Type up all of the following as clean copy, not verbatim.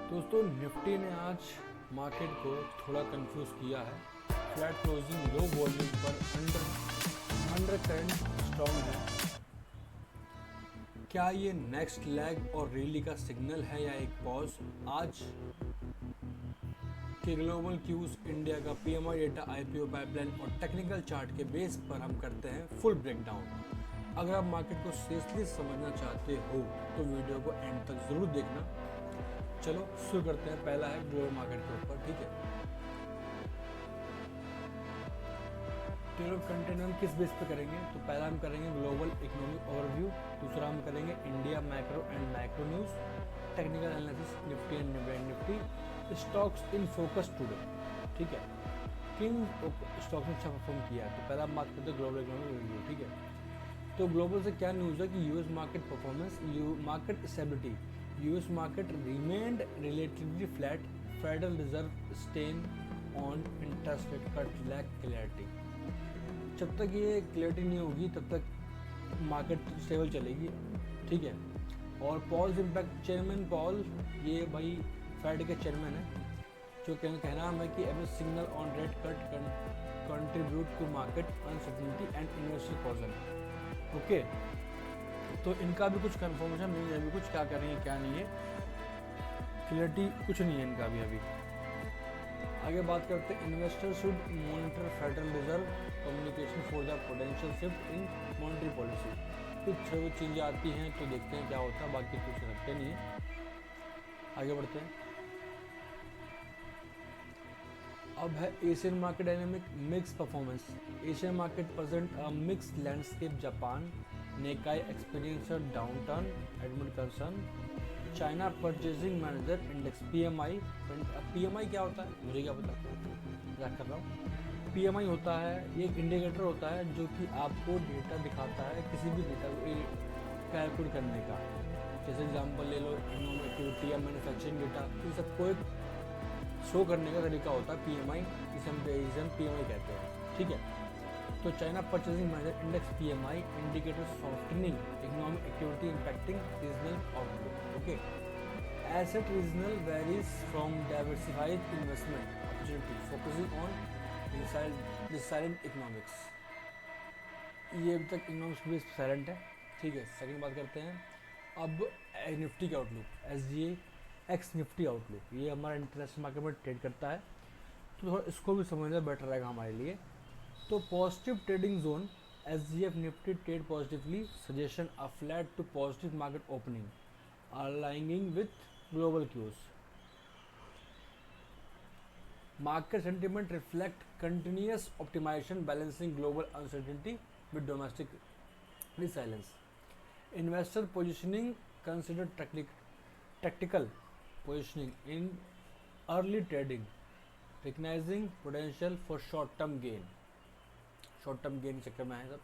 दोस्तों निफ्टी ने आज मार्केट को थोड़ा कंफ्यूज किया है। फ्लैट क्लोजिंग लो वॉल्यूम पर अंडर करंट स्ट्रॉन्ग है। क्या ये नेक्स्ट लेग और रैली का सिग्नल है या एक पॉज? आज के ग्लोबल क्यूज, इंडिया का पीएमआई डेटा, आईपीओ पाइपलाइन और टेक्निकल चार्ट के बेस पर हम करते हैं फुल ब्रेकडाउन। अगर आप मार्केट को सीरियसली समझना चाहते हो तो वीडियो को एंड तक जरूर देखना। चलो शुरू करते हैं। पहला है ग्लोबल मार्केट के ऊपर, ठीक है। ट्वेल्व कंटेंट हम किस बेस पे करेंगे? तो पहला हम करेंगे ग्लोबल इकोनॉमिक ओवरव्यू, दूसरा हम करेंगे India macro and micro news, technical analysis Nifty and bank Nifty, stocks in focus today, ठीक है। किन स्टॉक्स ने अच्छा परफॉर्म किया है? तो पहला हम बात करते हैं ग्लोबल इकोनॉमिक ओवरव्यू, ठीक है। तो ग्लोबल से क्या न्यूज़ है कि US market performance, market stability, US market remained relatively flat, federal reserve stance on interest rate cut lack clarity. जब तक ये क्लैरिटी नहीं होगी तब तक मार्केट स्टेबल चलेगी, ठीक है। और पॉल इम्पैक्ट, चेयरमैन पॉल, ये भाई फेड के चेयरमैन है, जो कहना है कि every signal on rate cut contribute to market uncertainty and investor caution. Okay, तो इनका भी कुछ कंफर्मेशन नहीं है अभी, कुछ क्या करेंगे क्या नहीं है, क्लियरिटी कुछ नहीं है इनका भी अभी। आगे बात करते हैं investor should monitor federal reserve communication for the potential shift in monetary policy. कुछ चीज़ें आती हैं तो देखते हैं क्या होता है, बाकी कुछ रखते नहीं है। आगे बढ़ते हैं। अब है Asian market dynamic mix performance. Asian market present a mix landscape. Japan Nikkei experience downturn amid concern. China purchasing manager index PMI, PMI क्या होता है मुझे क्या पता, मजाक कर रहा हूँ। पीएमआई होता है, ये एक इंडिकेटर होता है जो कि आपको डेटा दिखाता है किसी भी डेटा को कैलकुलेट करने का। जैसे एग्जांपल ले लो इकोनॉमिक एक्टिविटी या मैन्युफैक्चरिंग डेटा, इन सबको एक शो करने का तरीका होता है पीएमआई, इसे हम पीएमआई कहते हैं, ठीक है। तो China purchasing manager index PMI indicator softening economic activity impacting regional outlook. Okay, asset regional varies from diversified investment opportunity focusing on resilient economics. ये अभी तक इकोनॉमिक्स भी साइलेंट है, ठीक है। सेकंड बात करते हैं अब निफ्टी का आउटलुक, एसजीए एक्स निफ्टी आउटलुक। ये हमारा इंटरनेशनल मार्केट में ट्रेड करता है, तो थोड़ा इसको भी समझना बेटर रहेगा हमारे लिए। तो positive trading zone, SGF Nifty trade positively, suggestion a flat to positive market opening, aligning with global cues. Market sentiment reflect continuous optimization balancing global uncertainty with domestic resilience. Investor positioning consider tactical positioning in early trading, recognizing potential for short term gain चक्कर में है सब।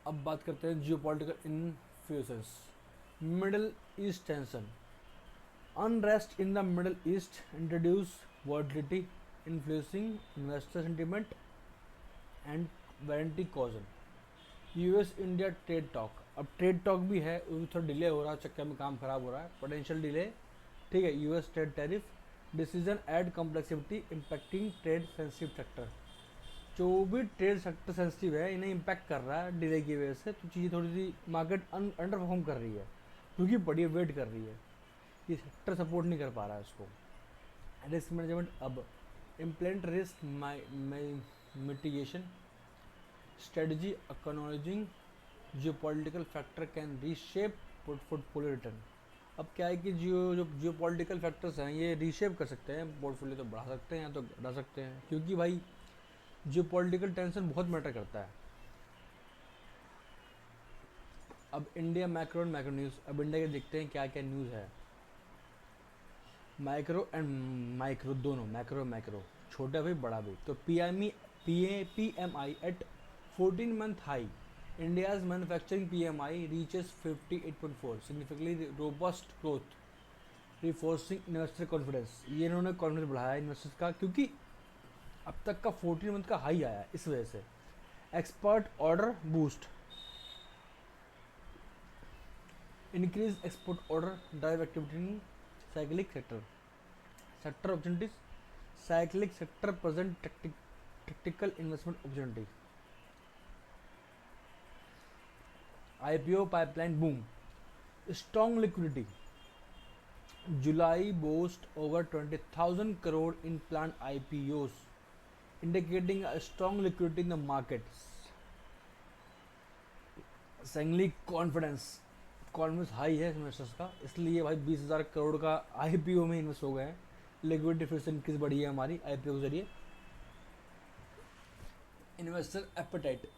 अब बात करते हैं geopolitical influences. Middle East tension, unrest in the Middle East introduce volatility influencing investor sentiment and warranty caution. US India trade talk, अब trade talk भी है, वो थोड़ा डिले हो रहा है, चक्कर में काम खराब हो रहा है, पोटेंशियल डिले, ठीक है। US trade tariff decision add complexity impacting trade sensitive sector. जो भी ट्रेड सेक्टर सेंसिटिव है इन्हें इम्पैक्ट कर रहा है डिले की वजह से, तो चीज़ें थोड़ी सी मार्केट अंडर परफॉर्म कर रही है, क्योंकि पड़ी है, वेट कर रही है, ये सेक्टर सपोर्ट नहीं कर पा रहा है इसको। रिस्क मैनेजमेंट, अब implant risk mitigation strategy acknowledging geopolitical factor can reshape portfolio return। अब क्या है कि जो जियोपॉलिटिकल फैक्टर्स हैं ये रीशेप कर सकते हैं, पोर्टफोलियो तो बढ़ा सकते हैं या तो घटा सकते हैं, क्योंकि भाई जियोपॉलिटिकल टेंशन बहुत मैटर करता है। अब India macro and micro news, अब इंडिया के देखते हैं क्या क्या न्यूज़ है। मैक्रो एंड माइक्रो दोनों, मैक्रो छोटा भी बड़ा भी। तो PMI eight 14 month high. India's manufacturing PMI reaches 58.4, significantly robust growth, reinforcing investor confidence। ये इन्होंने कॉन्फिडेंस बढ़ाया इन्वेस्टर्स का, क्योंकि अब तक का 14 मंथ का हाई आया इस वजह से। Expert order boost, increase export order drive activity cyclic sector. Sector opportunities. Cyclic sector present tactical investment opportunity. IPO pipeline boom. Strong liquidity. July boasts over 20,000 crore in planned IPOs, indicating a strong liquidity in the markets. Secondly, confidence high है investors का, इसलिए भाई 20,000 करोड़ का IPO में invest हो गए हैं. Liquidity फिर से इंक्रीज बढ़ी है हमारी आईपीओ के जरिए. Investor appetite.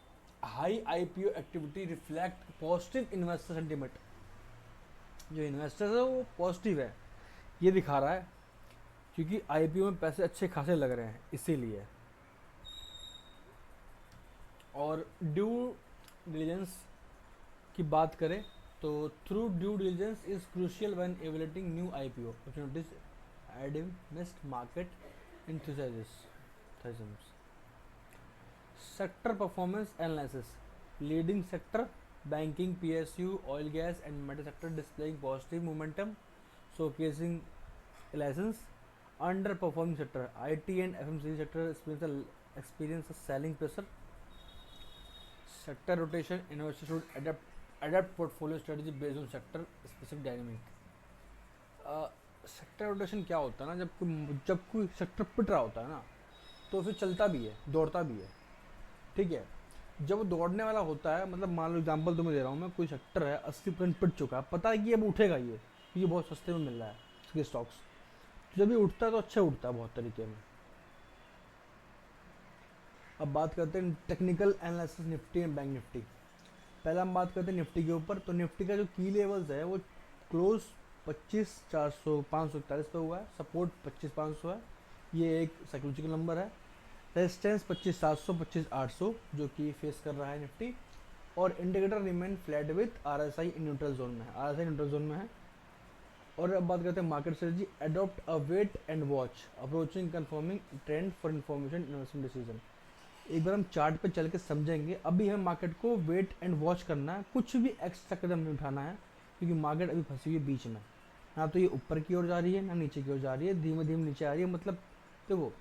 High IPO activity reflect positive investor sentiment. जो इन्वेस्टर्स है वो पॉजिटिव है, ये दिखा रहा है, क्योंकि आईपीओ में पैसे अच्छे खासे लग रहे हैं इसीलिए. और ड्यू डिलिजेंस की बात करें तो thorough due diligence is crucial when evaluating new IPO opportunities amidst market enthusiasms. Sector performance analysis. Leading sector banking, PSU, oil gas and metal sector displaying positive momentum, showcasing license. Underperforming sector IT and FMCG sector experience a selling pressure. Sector rotation. Investors should adapt portfolio strategy based on sector specific dynamic. Sector rotation क्या होता है ना, जब कोई sector पिट रहा होता है ना तो फिर चलता भी है, दौड़ता भी है. ठीक है, जब वो दौड़ने वाला होता है, मतलब मान लो एग्जांपल तुम्हें दे रहा हूँ मैं, कोई सेक्टर है 80% पिट चुका है, पता है कि अब उठेगा ये बहुत सस्ते में मिल रहा है इसके स्टॉक्स. जब ये उठता है तो अच्छा उठता है बहुत तरीके में. अब बात करते हैं technical analysis Nifty and bank Nifty. पहला हम बात करते हैं निफ्टी के ऊपर. तो निफ्टी का जो की लेवल्स है वो क्लोज 25,400 541 पे हुआ है. सपोर्ट 25,500 है, ये एक साइकोलॉजिकल नंबर है. रेजिस्टेंस 25,700 25,800 जो कि फेस कर रहा है निफ्टी. और indicator remain flat with RSI in neutral zone में है, आरएसआई न्यूट्रल जोन में है. और अब बात करते हैं market strategy. Adopt a wait and watch approaching confirming trend for information investment decision. एक बार हम चार्ट पे चल के समझेंगे. अभी हमें मार्केट को वेट एंड वॉच करना है, कुछ भी एक्स्ट्रा कदम नहीं उठाना है, क्योंकि मार्केट अभी फंसी हुई है बीच में. ना तो ये ऊपर की ओर जा रही है ना नीचे की ओर जा रही है, धीमे धीमे नीचे आ रही है. मतलब देखो,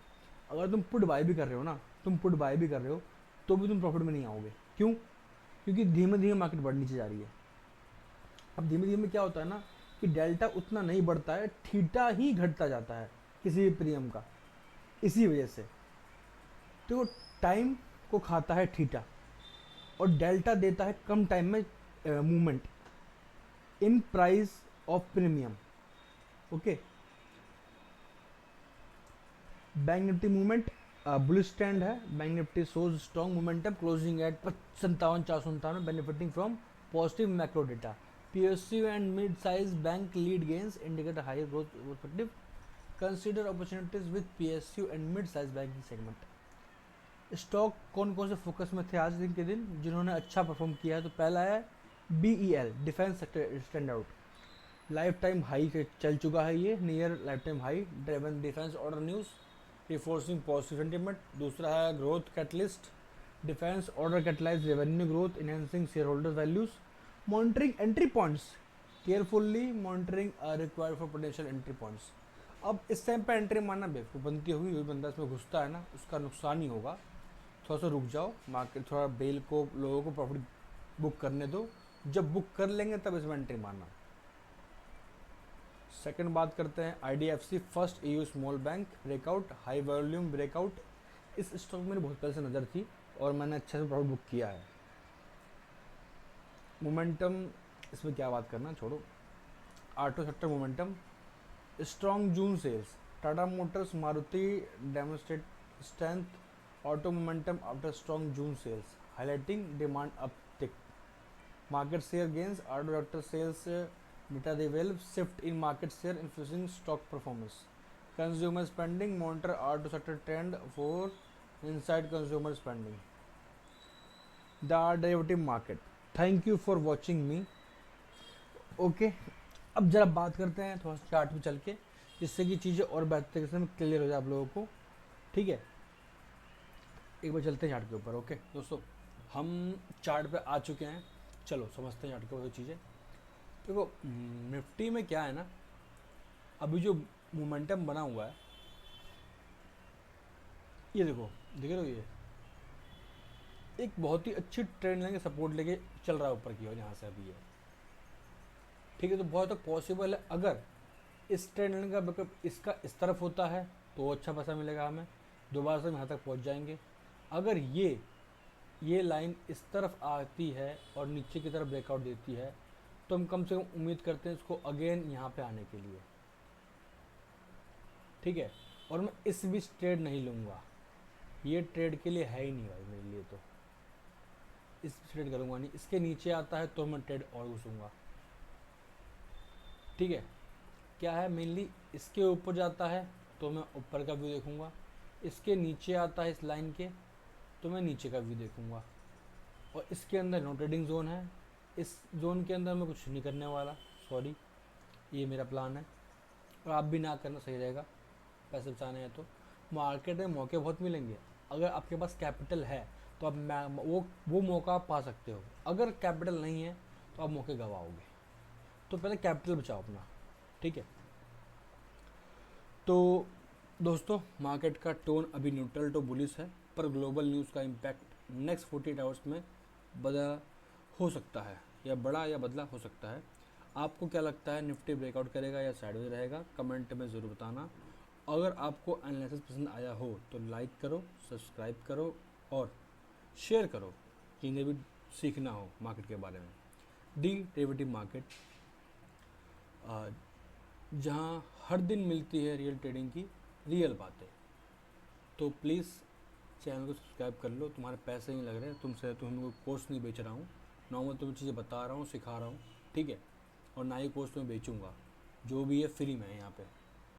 अगर तुम पुट बाय भी कर रहे हो ना, तो भी तुम प्रॉफिट में नहीं आओगे. क्यों? क्योंकि धीमे धीमे मार्केट बढ़ नीचे जा रही है. अब धीमे धीमे क्या होता है ना कि डेल्टा उतना नहीं बढ़ता है, थीटा ही घटता जाता है किसी भी प्रीमियम का. इसी वजह से तो टाइम को खाता है थीटा, और डेल्टा देता है कम टाइम में movement in price of premium. Okay, bank Nifty movement bullish trend है. Bank Nifty shows strong momentum closing at 57,497 benefiting from positive macro data. PSU and mid size bank lead gains indicate higher growth perspective. Consider opportunities with PSU and mid size banking segment. Stock कौन कौन से focus में थे आज दिन के दिन जिन्होंने अच्छा परफॉर्म किया है? तो पहला है BEL, defence sector stand out. Lifetime high चल चुका है ये, near lifetime high, driven defence order news reinforcing positive sentiment. दूसरा है growth catalyst, defence order catalyse revenue growth enhancing shareholder values. Monitoring entry points, carefully monitoring required for potential entry points. अब इस time पर entry मारना बेवकूफ़ बनती हुई, कोई बंदा इसमें घुसता है ना उसका नुकसान ही होगा. थोड़ा सा रुक जाओ, मार्केट थोड़ा बेल को लोगों को प्रॉफिट बुक करने दो, जब बुक कर लेंगे तब इसमें एंट्री मारना. सेकंड बात करते हैं IDFC first EU small bank breakout, high volume breakout. इस स्टॉक मेरी बहुत पहले से नज़र थी और मैंने अच्छे से प्रॉफिट बुक किया है. मोमेंटम, इसमें क्या बात करना, छोड़ो. Auto sector momentum, strong June sales. Tata Motors Maruti demonstrate strength auto momentum after strong June sales highlighting demand uptick. Market share gains, auto sector sales data reveal shift in market share influencing stock performance. Consumer spending, monitor auto sector trend for inside consumer spending. The derivative market. Thank you for watching me. Okay, अब जरा बात करते हैं थोड़ा chart पे चल के, जिससे कि चीज़ें और बेहतर तरीके से क्लियर हो जाए आप लोगों को. ठीक है, एक बार चलते हैं चार्ट के ऊपर. ओके दोस्तों, हम चार्ट पे आ चुके हैं. चलो समझते हैं चार्ट के ऊपर चीज़ें. देखो निफ्टी में क्या है ना, अभी जो मोमेंटम बना हुआ है, ये देखो, देख रहे हो, ये एक बहुत ही अच्छी ट्रेंड लेके सपोर्ट लेके चल रहा है ऊपर की ओर यहाँ से अभी है। ठीक है, तो बहुत तक पॉसिबल है अगर इस ट्रेंड लाइन का बैकअप इसका इस तरफ होता है तो अच्छा पैसा मिलेगा हमें, दोबारा से हम यहाँ तक पहुँच जाएंगे। अगर ये लाइन इस तरफ आती है और नीचे की तरफ ब्रेकआउट देती है तो हम कम से कम उम्मीद करते हैं इसको अगेन यहाँ पे आने के लिए। ठीक है, और मैं इस बीच ट्रेड नहीं लूँगा, ये ट्रेड के लिए है ही नहीं भाई मेरे लिए, तो इस ट्रेड करूँगा नहीं। इसके नीचे आता है तो मैं ट्रेड और घुसूँगा। ठीक है, क्या है मेनली, इसके ऊपर जाता है तो मैं ऊपर का व्यू देखूँगा, इसके नीचे आता है इस लाइन के तो मैं नीचे का व्यू देखूँगा, और इसके अंदर नो ट्रेडिंग जोन है, इस जोन के अंदर मैं कुछ नहीं करने वाला, सॉरी, ये मेरा प्लान है। और आप भी ना करना सही रहेगा, पैसे बचाने हैं तो। मार्केट में मौके बहुत मिलेंगे, अगर आपके पास कैपिटल है तो आप वो मौका आप पा सकते हो, अगर कैपिटल नहीं है तो आप मौके गवाओगे। तो पहले कैपिटल बचाओ अपना। ठीक है, तो दोस्तों मार्केट का टोन अभी न्यूट्रल टू बुलिश है, पर ग्लोबल न्यूज़ का इम्पैक्ट नेक्स्ट 48 आवर्स में बड़ा हो सकता है, या बड़ा या बदला हो सकता है। आपको क्या लगता है, निफ्टी ब्रेकआउट करेगा या साइडवेज रहेगा? कमेंट में ज़रूर बताना। अगर आपको एनालिसिस पसंद आया हो तो लाइक करो, सब्सक्राइब करो और शेयर करो, जिन्हें भी सीखना हो मार्केट के बारे में। डी डेरिवेटिव मार्केट, जहाँ हर दिन मिलती है रियल ट्रेडिंग की रियल बातें। तो प्लीज़ चैनल को सब्सक्राइब कर लो, तुम्हारे पैसे नहीं लग रहे, तुमसे तुम्हें कोई कोर्स नहीं बेच रहा हूँ, नॉर्मल तुम्हें चीज़ें बता रहा हूँ, सिखा रहा हूँ। ठीक है, और ना ही कोर्स तुम्हें बेचूंगा, जो भी है फ्री में है यहाँ पे।